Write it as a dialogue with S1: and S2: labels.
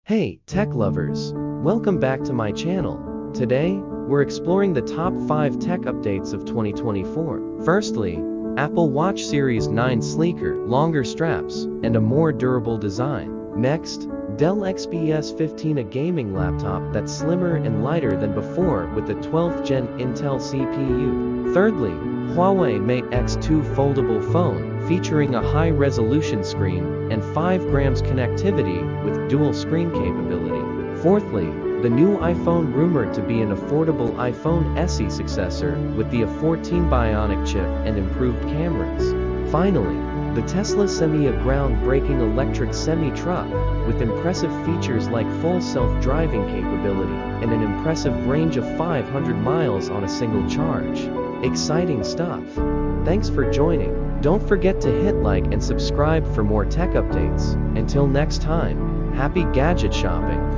S1: Hey, tech lovers! Welcome back to my channel. Today, we're exploring the top 5 tech updates of 2024. Firstly, Apple Watch Series 9 sleeker, longer straps, and a more durable design. Next, Dell XPS 15, a gaming laptop that's slimmer and lighter than before with the 12th Gen Intel CPU. Thirdly, Huawei Mate X2 foldable phone, featuring a high-resolution screen and 5 grams connectivity with dual screen capability. Fourthly, the new iPhone rumored to be an affordable iPhone SE successor with the A14 Bionic chip and improved cameras. Finally, the Tesla Semi, a groundbreaking electric semi-truck with impressive features like full self-driving capability and an impressive range of 500 miles on a single charge. Exciting stuff! Thanks for joining. Don't forget to hit like and subscribe for more tech updates. Until next time, happy gadget shopping!